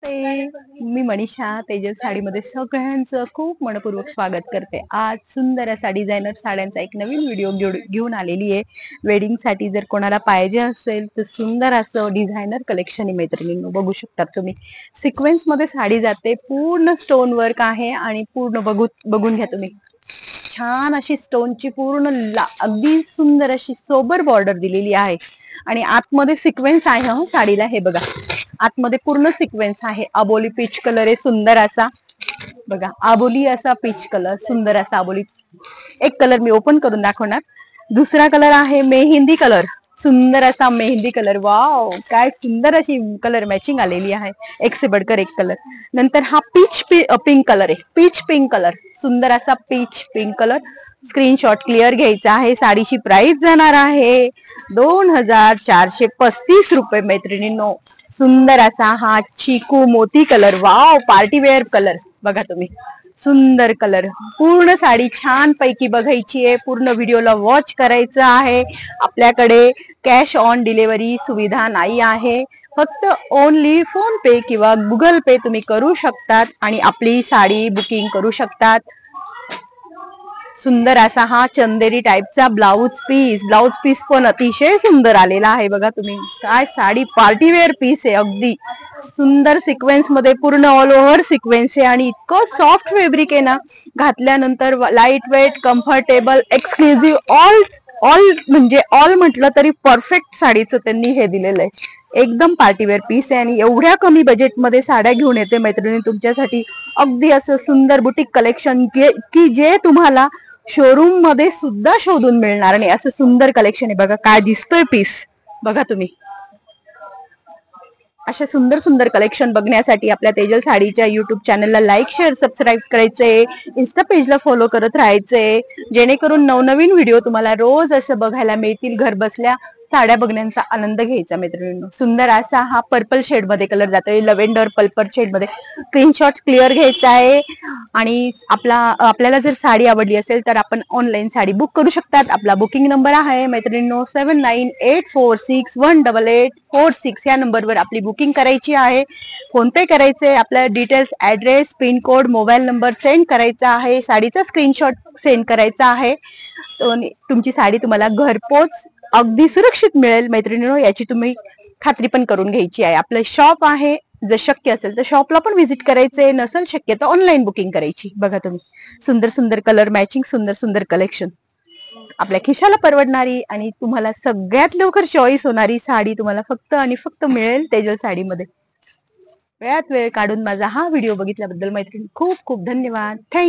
मी मनीषा तेजल साडीमध्ये सगळ्यांचं खूप मनपूर्वक स्वागत करते। आज सुंदर असा डिझायनर साड्यांचा एक नवीन व्हिडिओ घेऊन आलेली आहे। वेडिंग साठी जर कोणाला पाहिजे असेल तर सुंदर असं डिझायनर कलेक्शन आहे मैत्रिणींनो, बघू शकता तुम्ही। सिक्वेन्स मध्ये साडी जाते, पूर्ण स्टोन वर्क आहे आणि पूर्ण बघून घ्या तुम्ही। छान अशी स्टोनची पूर्ण अगदी सुंदर अशी सोबर बॉर्डर दिलेली आहे आणि आतमध्ये सिक्वेन्स आहे हा साडीला। हे बघा, आतमध्ये पूर्ण सिक्वेन्स आहे। अबोली पीच कलर आहे सुंदर असा, बघा अबोली असा पीच कलर, सुंदर असा अबोली। एक कलर मी ओपन करून दाखवणार। दुसरा कलर आहे मेहंदी कलर, सुंदर असा मेहंदी कलर। वाव, काय सुंदर अशी कलर मॅचिंग आलेली आहे, एक से बढ़कर एक कलर। नंतर हा पीच पिंक कलर आहे, पीच पिंक कलर, सुंदर असा peach pink colour. Screenshot clear घ्यायचा आहे। साडीची प्राइस जाणार आहे 2435 रुपये मैत्रिणींनो। सुंदर असा हा चिकू मोती colour, wow party wear colour, बघा तुम्ही सुंदर कलर। पूर्ण साडी छान पैकी बघायची आहे, पूर्ण व्हिडिओला वॉच करायचं आहे। आपल्याकडे कॅश ऑन डिलिव्हरी सुविधा नाही आहे, फक्त ओनली फोन पे किंवा गुगल पे तुम्ही करू शकतात आणि आपली साडी बुकिंग करू शकतात। सुंदर असा हा चंदेरी टाइपचा ब्लाउज पीस पण अतिशय सुंदर आलेला आहे, बघा तुम्ही। काय साडी पार्टी वेअर पीस आहे, अगदी सुंदर सिक्वेन्स मध्ये पूर्ण ऑल ओव्हर सिक्वेन्स आहे आणि इतकं सॉफ्ट फॅब्रिक आहे ना, घातल्यानंतर light weight, comfortable, exclusive, all म्हणजे ऑल म्हटलं तरी परफेक्ट साडीचं त्यांनी हे दिलेलं आहे। एकदम पार्टीवेअर पीस आहे आणि एवढ्या कमी बजेटमध्ये साड्या घेऊन येते मैत्रिणी तुमच्यासाठी। अगदी असं सुंदर बुटीक कलेक्शन की जे तुम्हाला शोरूम मध्ये सुद्धा शोधून मिळणार नाही, असं सुंदर कलेक्शन आहे। बघा काय दिसतोय पीस, बघा तुम्ही। अशा सुंदर सुंदर कलेक्शन बघण्यासाठी आपल्या तेजल साडीच्या युट्यूब चॅनलला लाईक, शेअर, सबस्क्राईब करायचंय। इन्स्टा पेजला फॉलो करत राहायचंय, जेणेकरून नवनवीन व्हिडिओ तुम्हाला रोज असं बघायला मिळतील। घर बसल्या साड्या बघण्याचा आनंद घ्यायचा मैत्रिणींनो। सुंदर असा हा पर्पल शेड मध्ये कलर जातोय, लव्हेंडर पर्पल शेड मध्ये। स्क्रीनशॉट क्लिअर घ्यायचा आहे आणि आपल्याला जर साडी आवडली असेल तर आपण ऑनलाईन साडी बुक करू शकतात। आपला बुकिंग नंबर आहे मैत्रिणींनो 7984618846। या नंबरवर आपली बुकिंग करायची आहे। फोन पे करायचे, आपल्या details, address, pin code, mobile number send करायचा आहे। साडीचा स्क्रीनशॉट सेंड करायचा आहे। तुमची साडी तुम्हाला घरपोच अगदी सुरक्षित मिळेल मैत्रिणींनो, याची तुम्ही खात्री पण करून घ्यायची आहे। आपलं शॉप आहे, जर शक्य असेल तर शॉपला पण व्हिजिट करायचे, नसेल शक्य तर ऑनलाईन बुकिंग करायची। बघा तुम्ही सुंदर सुंदर कलर मॅचिंग, सुंदर सुंदर कलेक्शन, आपल्या खिशाला परवडणारी आणि तुम्हाला सगळ्यात लवकर चॉईस होणारी साडी तुम्हाला फक्त आणि फक्त मिळेल तेजल साडीमध्ये। वेळात वेळ काढून माझा हा व्हिडिओ बघितल्याबद्दल मैत्रिणी खूप खूप धन्यवाद। थँक्यू।